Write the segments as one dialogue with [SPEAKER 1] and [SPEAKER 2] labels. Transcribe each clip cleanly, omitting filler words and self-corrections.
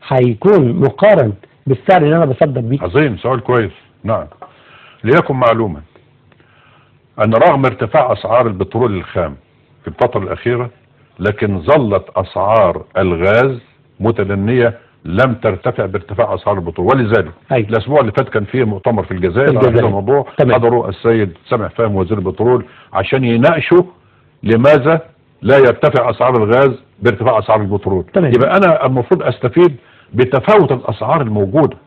[SPEAKER 1] هيكون مقارن بالسعر اللي انا بصدر بيه؟
[SPEAKER 2] عظيم، سؤال كويس. نعم، ليكن معلوما ان رغم ارتفاع اسعار البترول الخام في الفترة الاخيرة، لكن ظلت اسعار الغاز متدنية، لم ترتفع بارتفاع اسعار البترول. ولذلك الاسبوع اللي فات كان فيه مؤتمر في الجزائر على هذا الموضوع، حضروا السيد سامح فهمي وزير البترول عشان يناقشوا لماذا لا يرتفع اسعار الغاز بارتفاع اسعار البترول. يبقى انا المفروض استفيد بتفاوت الاسعار الموجوده.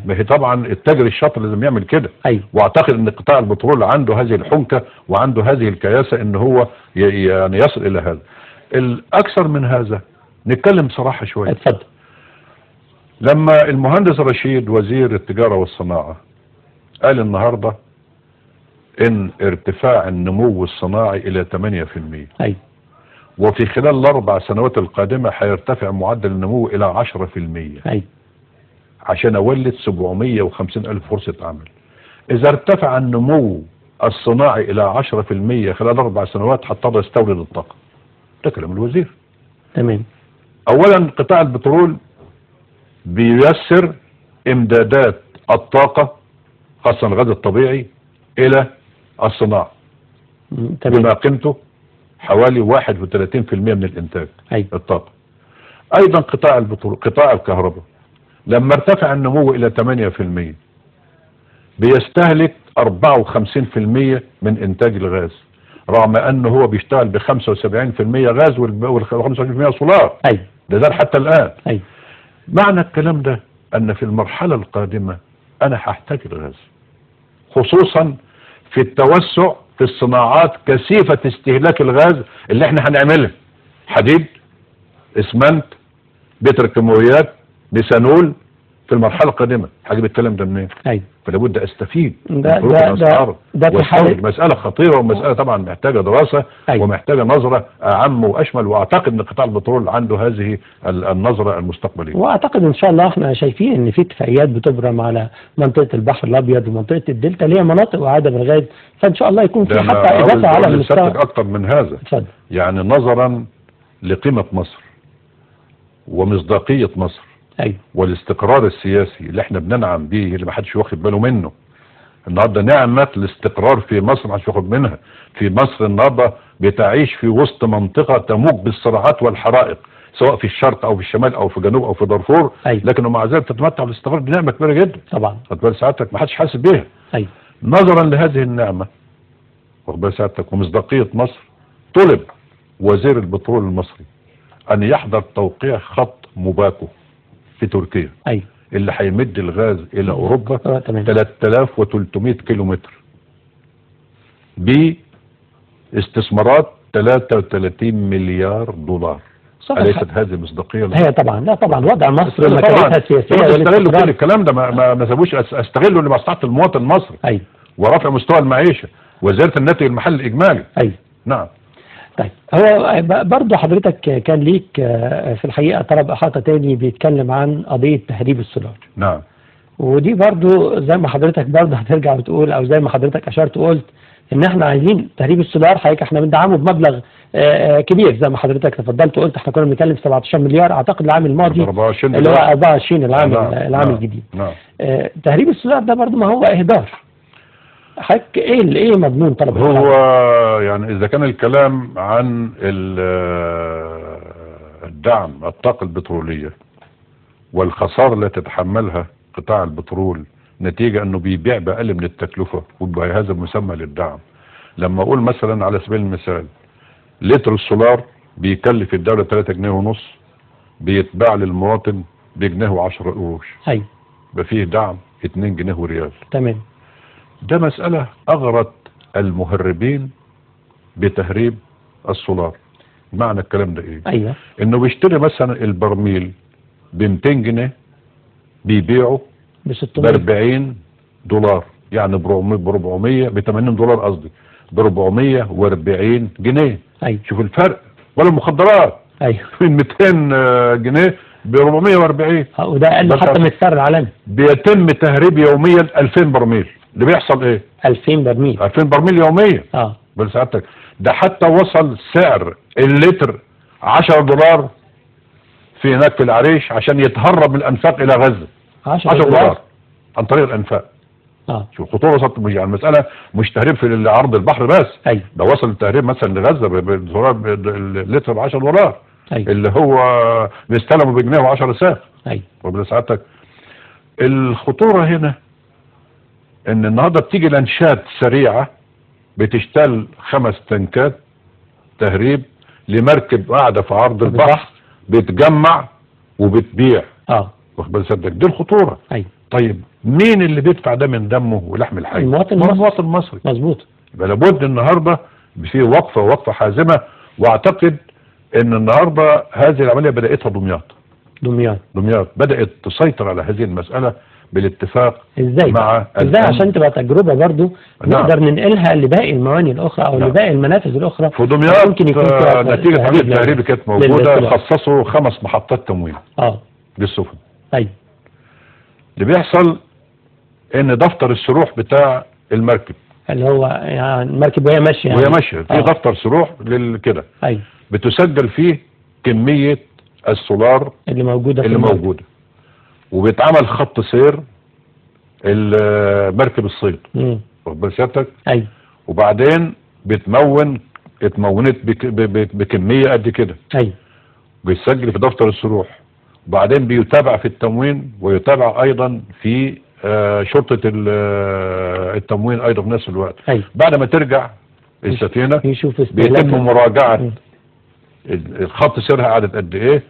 [SPEAKER 2] ما هي طبعا التاجر الشاطر لازم يعمل كده. واعتقد ان قطاع البترول عنده هذه الحنكه وعنده هذه الكياسه ان هو يعني يصل الى هذا. الاكثر من هذا نتكلم صراحه شويه.
[SPEAKER 1] اتفضل.
[SPEAKER 2] لما المهندس رشيد وزير التجاره والصناعه قال النهارده ان ارتفاع النمو الصناعي الى 8%، وفي خلال الاربع سنوات القادمه هيرتفع معدل النمو الى 10%، عشان اولد 750 الف فرصة عمل. اذا ارتفع النمو الصناعي الى 10% خلال 4 سنوات هضطر استورد الطاقة. ده كلام الوزير.
[SPEAKER 1] تمام.
[SPEAKER 2] اولا قطاع البترول بييسر امدادات الطاقة خاصة الغاز الطبيعي الى الصناعة.
[SPEAKER 1] تمام.
[SPEAKER 2] بما قيمته حوالي 31% من الانتاج. الطاقة. ايضا قطاع البترول، قطاع الكهرباء لما ارتفع النمو الى 8% بيستهلك 54% من انتاج الغاز، رغم انه هو بيشتغل ب 75% غاز وال 25% سولار. ده حتى الان. معنى الكلام ده ان في المرحلة القادمة انا هحتاج الغاز، خصوصا في التوسع في الصناعات كثيفة استهلاك الغاز اللي احنا هنعملها: حديد، اسمنت، بتروكيماويات، ميثانول. في المرحله القادمه هجيب الكلام ده منين؟ فلا بد استفيد
[SPEAKER 1] ده
[SPEAKER 2] مساله خطيره، ومساله طبعا محتاجه دراسه ومحتاجه نظره اعم واشمل، واعتقد ان قطاع البترول عنده هذه النظره المستقبليه.
[SPEAKER 1] واعتقد ان شاء الله احنا شايفين ان في اتفاقيات بتبرم على منطقه البحر الابيض ومنطقه الدلتا اللي هي مناطق وعاده بالغاز، فان شاء الله يكون في حتى اضافه على المستوى
[SPEAKER 2] اكتر من هذا. يعني نظرا لقيمه مصر ومصداقيه مصر والاستقرار السياسي اللي احنا بننعم بيه، اللي ما حدش واخد باله منه النهارده. نعمه الاستقرار في مصر ما حدش واخد منها. في مصر النهارده بتعيش في وسط منطقه تموج بالصراعات والحرائق، سواء في الشرق او في الشمال او في الجنوب او في دارفور، لكن ومع ذلك تتمتع بالاستقرار. دي نعمه كبيره جدا
[SPEAKER 1] طبعا.
[SPEAKER 2] خد بال سعادتك، ما حدش حاسس بيها. نظرا لهذه النعمه واخد بال سعادتك ومصداقيه مصر، طلب وزير البترول المصري ان يحضر توقيع خط موباكو في تركيا اللي هيمد الغاز الى اوروبا 3300 كيلومتر باستثمارات 33 مليار دولار. أليست هذه مصداقية؟
[SPEAKER 1] هي طبعا. لا طبعا وضع مصر ومكانتها السياسية
[SPEAKER 2] استغلوا كل الكلام ده، ما سابوش، استغلوا لمصلحة المواطن المصري ورفع مستوى المعيشة وزيادة الناتج المحلي الإجمالي. نعم.
[SPEAKER 1] طيب، هو برضه حضرتك كان ليك في الحقيقة طلب إحاطة تاني بيتكلم عن قضية تهريب السولار.
[SPEAKER 2] نعم.
[SPEAKER 1] ودي برضه زي ما حضرتك برضه هترجع وتقول، أو زي ما حضرتك أشرت وقلت إن إحنا عايزين تهريب السولار. حضرتك إحنا بندعمه بمبلغ كبير زي ما حضرتك تفضلت وقلت. إحنا كنا بنتكلم في 17 مليار أعتقد العام الماضي، اللي هو 24 العام الجديد. تهريب السولار ده برضه ما هو إهدار. حضرتك ايه مضمون طلب
[SPEAKER 2] هو يعني اذا كان الكلام عن الدعم الطاقة البترولية والخسارة التي تتحملها قطاع البترول نتيجة انه بيبيع بأقل من التكلفة، وبهذا مسمى للدعم. لما اقول مثلا على سبيل المثال لتر السولار بيكلف الدولة 3 جنيه ونص، بيتباع للمواطن بجنيه و10 قروش، يبقى فيه دعم 2 جنيه وريال.
[SPEAKER 1] تمام.
[SPEAKER 2] ده مسألة أغرت المهربين بتهريب السولار. معنى الكلام ده ايه؟ انه بيشتري مثلا البرميل ب 200 جنيه بيبيعه ب 40 دولار، يعني ب 400 ب 80 دولار قصدي، ب 440 جنيه. شوف الفرق. ولا المخدرات من 200 جنيه ب 440،
[SPEAKER 1] وده اقل حتى من السعر العالمي.
[SPEAKER 2] بيتم تهريب يوميا 2000 برميل. اللي بيحصل ايه؟
[SPEAKER 1] 2000 برميل.
[SPEAKER 2] 2000 برميل يوميا. بل سعادتك ده حتى وصل سعر اللتر 10 دولار في هناك في العريش عشان يتهرب من الانفاق الى غزة 10 دولار عن طريق الانفاق. شوف خطورة وصلت، يعني المسألة مش تهريب في عرض البحر بس. ده وصل التهريب مثلا لغزة اللتر ب 10 دولار اللي هو بيستلموا بجنيه و10 ساغ. وبسعادتك الخطورة هنا ان النهارده بتيجي لانشات سريعة بتشتل 5 تنكات تهريب لمركب قاعدة في عرض البحر بتجمع وبتبيع. واخد بال سيادتك؟ دي الخطورة. طيب مين اللي بيدفع ده من دمه ولحم الحي؟ المواطن المصري. مظبوط. يبقى لابد النهارده في وقفة حازمة، واعتقد ان النهارده هذه العملية بدأتها دمياط بدأت تسيطر على هذه المسألة بالاتفاق. ازاي عشان تبقى تجربة برضو نقدر ننقلها لباقي المواني الاخرى او لباقي المنافذ الاخرى. في دمياط ممكن يكون نتيجة عملية التهريب كانت موجودة، خصصوا 5 محطات تموين للسفن. اللي بيحصل ان دفتر السروح بتاع المركب اللي هو يعني المركب وهي ماشيه في دفتر سروح كده بتسجل فيه كمية السولار اللي موجودة وبيتعمل خط سير المركب الصيد. واخد بال سيادتك؟ وبعدين اتمونت بكمية قد كده. بيسجل في دفتر السروح، وبعدين بيتابع في التموين ويتابع ايضا في شرطة التموين ايضا في نفس الوقت. بعد ما ترجع السفينة بيتم مراجعة الخط سيرها قعدت قد ايه،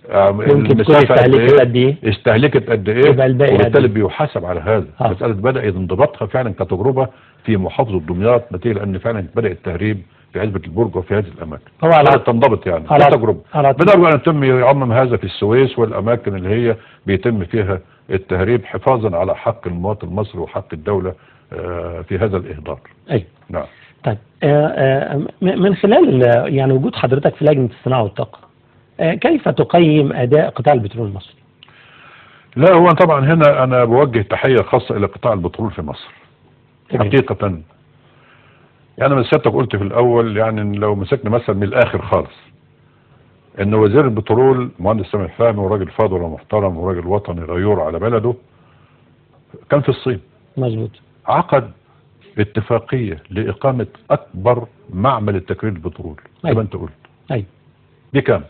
[SPEAKER 2] المسافة قد ايه، استهلكت قد ايه، وبالتالي بيحاسب على هذا. مسألة بدأ انضباطها فعلا كتجربة في محافظة دمياط نتيجة لان فعلا بدأ التهريب في عزبة البرج وفي هذه الاماكن. هو على تنضبط يعني كتجربة. بدأوا ان يتم يعمم هذا في السويس والاماكن اللي هي بيتم فيها التهريب حفاظا على حق المواطن المصري وحق الدولة في هذا الاهدار. نعم. طيب من خلال يعني وجود حضرتك في لجنة الصناعة والطاقة، كيف تقيم أداء قطاع البترول المصري؟ لا هو طبعا هنا أنا بوجه تحية خاصة إلى قطاع البترول في مصر. حقيقة يعني من سيادتك قلت في الأول، يعني لو مسكنا مثلا من الآخر خالص إن وزير البترول مهندس سامح فهمي وراجل فاضل ومحترم وراجل وطني غيور على بلده كان في الصين. مظبوط. عقد اتفاقية لإقامة أكبر معمل التكرير البترول زي ما أنت قلت. بكام؟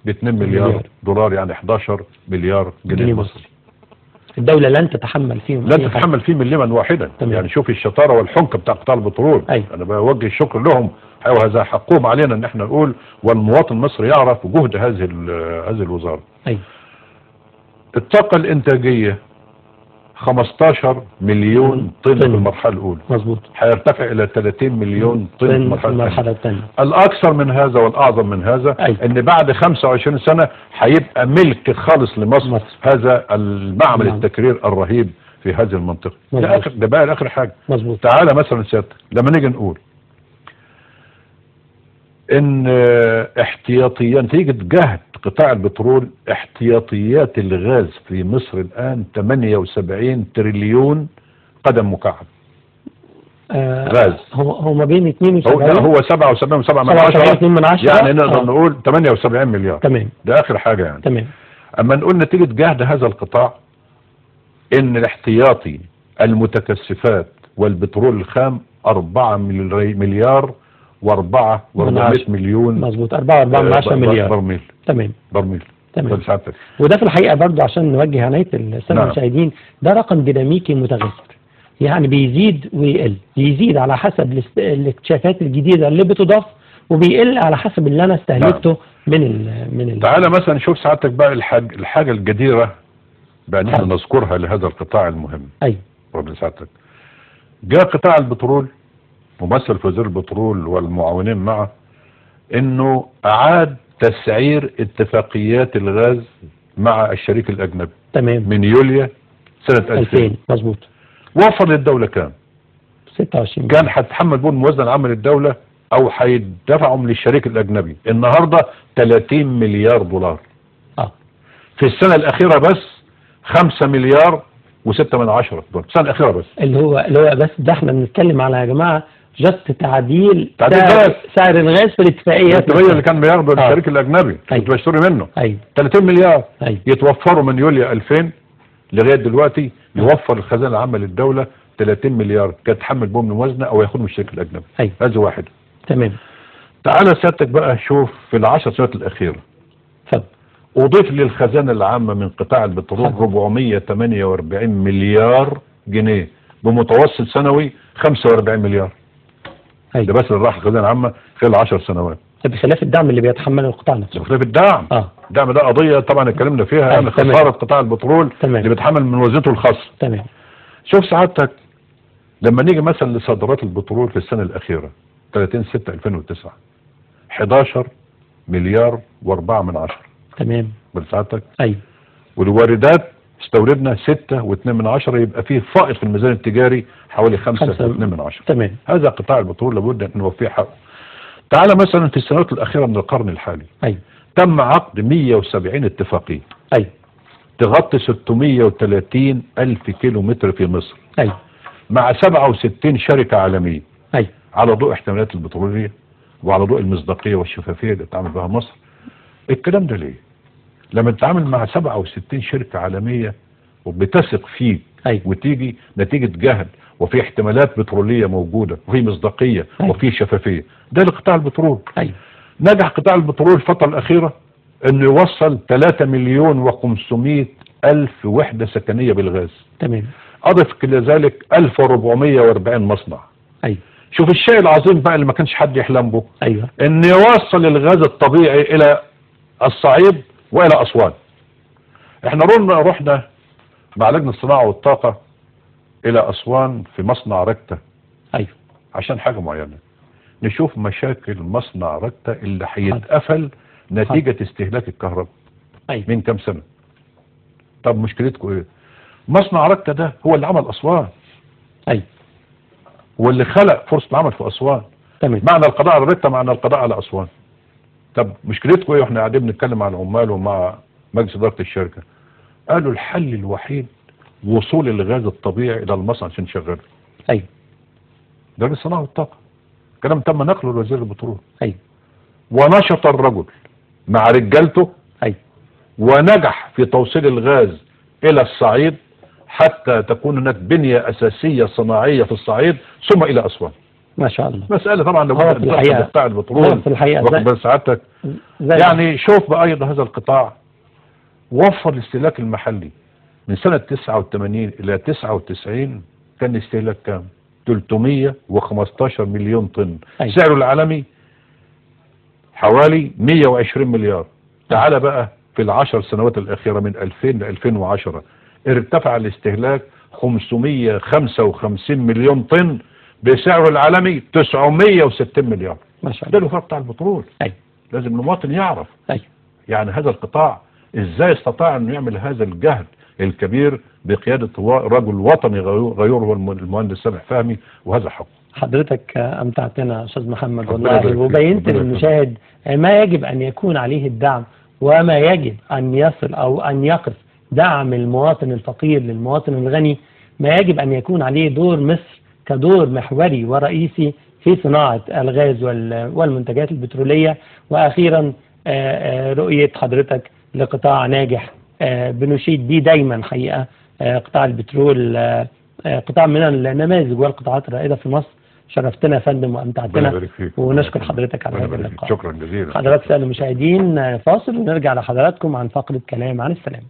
[SPEAKER 2] ب2 مليار دولار، يعني 11 مليار جنيه مصري. الدولة لن تتحمل فيه مليما واحدا. يعني شوف الشطارة والحنكة بتاع قطاع البترول. أنا بوجه الشكر لهم، وهذا حقهم علينا إن احنا نقول، والمواطن المصري يعرف جهد هذه الوزارة. الطاقة الإنتاجية 15 مليون طن في المرحلة الأولى. مظبوط. هيرتفع إلى 30 مليون طن في المرحلة الثانية. الأكثر من هذا والأعظم من هذا إن بعد 25 سنة هيبقى ملك خالص لمصر هذا المعمل التكرير الرهيب في هذه المنطقة. ده بقى آخر حاجة. مظبوط. تعالى مثلا سيادتك لما نيجي نقول إن احتياطيا نتيجة جهد قطاع البترول، احتياطيات الغاز في مصر الآن 78 تريليون قدم مكعب غاز. هو ما بين 72 هو 77.7 يعني نقدر نقول 78 مليار. تمام. ده آخر حاجة يعني. تمام. أما نقول نتيجة جهد هذا القطاع إن الاحتياطي المتكثفات والبترول الخام 4 مليار و400 مليون. مظبوط. 4.4 مليار برميل. تمام. برميل. تمام. وده في الحقيقة برضو عشان نوجه عناية السادة المشاهدين، ده رقم ديناميكي متغير، يعني بيزيد ويقل، يزيد على حسب الاكتشافات الجديدة اللي بتضاف، وبيقل على حسب اللي انا استهلكته من تعالى مثلا شوف سعادتك بقى الحاجة الجديرة بقى نحن نذكرها لهذا القطاع المهم. ايوه. ربنا سعادتك جاء قطاع البترول ممثل في وزير البترول والمعاونين معه انه اعاد تسعير اتفاقيات الغاز مع الشريك الاجنبي. تمام. من يوليو سنة 2000. مظبوط. وفر للدولة كام؟ 26 كان هتتحمل بهم الموازنة العامة للدولة او هيدفعهم للشريك الاجنبي النهاردة 30 مليار دولار. في السنة الاخيرة بس 5 مليار و6 من 10 دولار السنة الاخيرة بس. اللي هو بس ده احنا بنتكلم على يا جماعة
[SPEAKER 1] جست تعديل
[SPEAKER 2] غاز.
[SPEAKER 1] سعر الغاز في الاتفاقيات
[SPEAKER 2] اللي كان بياخده الشريك الاجنبي كنت بشتري منه 30 مليار يتوفروا من يوليو 2000 لغايه دلوقتي يوفر الخزانه العامه للدوله 30 مليار كانت تحمل بهم الموازنه او ياخدهم الشريك الاجنبي. هذه واحده.
[SPEAKER 1] تمام.
[SPEAKER 2] تعالى سيادتك بقى شوف في ال10 سنوات الاخيره.
[SPEAKER 1] اتفضل.
[SPEAKER 2] اضيف للخزانه العامه من قطاع البترول 448 مليار جنيه بمتوسط سنوي 45 مليار. ده بس اللي راح الخزانه العامه خلال 10 سنوات.
[SPEAKER 1] بخلاف الدعم اللي بيتحمله القطاع نفسه.
[SPEAKER 2] بخلاف الدعم. الدعم ده قضيه طبعا اتكلمنا فيها يعني خساره قطاع البترول اللي بيتحمل من وزنته الخاصه.
[SPEAKER 1] تمام.
[SPEAKER 2] شوف سعادتك لما نيجي مثلا لصادرات البترول في السنه الاخيره 30/6/2009 11 مليار و4 من عشرة.
[SPEAKER 1] تمام.
[SPEAKER 2] بسعادتك.
[SPEAKER 1] ايوه.
[SPEAKER 2] والواردات استوردنا 6.2 من عشرة، يبقى فيه فائض في الميزان التجاري حوالي 5.2 من عشرة.
[SPEAKER 1] تمام.
[SPEAKER 2] هذا قطاع البترول لابد ان نوفيه حقه. تعالى مثلا في السنوات الاخيره من القرن الحالي.
[SPEAKER 1] ايوه.
[SPEAKER 2] تم عقد 170 اتفاقيه.
[SPEAKER 1] ايوه.
[SPEAKER 2] تغطي 630 الف كيلو متر في مصر.
[SPEAKER 1] ايوه.
[SPEAKER 2] مع 67 شركه عالميه.
[SPEAKER 1] ايوه.
[SPEAKER 2] على ضوء احتمالات البتروليه وعلى ضوء المصداقيه والشفافيه اللي بتتعامل بها مصر. الكلام ده ليه؟ لما تتعامل مع 67 شركه عالميه وبتثق فيك وتيجي نتيجه جهد وفي احتمالات بتروليه موجوده وفي مصداقيه وفي شفافيه، ده لقطاع البترول. نجح قطاع البترول الفتره الاخيره انه يوصل 3 مليون و500 الف وحده سكنيه بالغاز.
[SPEAKER 1] تمام.
[SPEAKER 2] اضف الى ذلك 1440 مصنع. شوف الشيء العظيم بقى اللي ما كانش حد يحلم به. ان يوصل الغاز الطبيعي الى الصعيد والى اسوان. احنا رحنا مع لجنه الصناعه والطاقه الى اسوان في مصنع ركته. عشان حاجه معينه نشوف مشاكل مصنع ركته اللي هيتقفل نتيجه استهلاك الكهرباء. من كام سنه. طب مشكلتكم ايه؟ مصنع ركته ده هو اللي عمل اسوان. واللي خلق فرصه العمل في اسوان.
[SPEAKER 1] تمام.
[SPEAKER 2] معنى القضاء على ركته معنى القضاء على اسوان. طب مشكلتكم ايه واحنا قاعدين بنتكلم مع العمال ومع مجلس اداره الشركه؟ قالوا الحل الوحيد وصول الغاز الطبيعي الى المصنع عشان نشغله. ده للصناعه والطاقه. كلام تم نقله لوزير البترول. ونشط الرجل مع رجالته. ونجح في توصيل الغاز الى الصعيد حتى تكون هناك بنيه اساسيه صناعيه في الصعيد ثم الى اسوان.
[SPEAKER 1] ما شاء الله.
[SPEAKER 2] مساله طبعا لابد ان تحصل قطاع البترول
[SPEAKER 1] في الحقيقه
[SPEAKER 2] بس سعادتك يعني شوف بقى ايضا هذا القطاع وفر الاستهلاك المحلي من سنه 89 الى 99 كان استهلاك كام؟ 315 مليون طن. سعره العالمي حوالي 120 مليار. تعال بقى في ال10 سنوات الاخيره من 2000 ل 2010 ارتفع الاستهلاك 555 مليون طن بسعره العالمي 960 مليار.
[SPEAKER 1] ما شاء الله.
[SPEAKER 2] ده له فرق بتاع البترول. لازم المواطن يعرف. يعني هذا القطاع ازاي استطاع انه يعمل هذا الجهد الكبير بقياده رجل وطني غيور هو المهندس سامح فهمي، وهذا حق.
[SPEAKER 1] حضرتك امتعتنا استاذ محمد والله، وبينت للمشاهد ما يجب ان يكون عليه الدعم وما يجب ان يصل او ان يقف دعم المواطن الفقير للمواطن الغني، ما يجب ان يكون عليه دور مصر كدور محوري ورئيسي في صناعة الغاز والمنتجات البترولية. واخيرا رؤية حضرتك لقطاع ناجح بنشيد بيه دايما حقيقة. قطاع البترول قطاع من النماذج والقطاعات الرائدة في مصر. شرفتنا يا فندم وامتعتنا، ونشكر حضرتك على هذا اللقاء.
[SPEAKER 2] شكرا جزيلا.
[SPEAKER 1] حضرات السادة المشاهدين فاصل ونرجع لحضراتكم عن فقرة كلام عن السلام.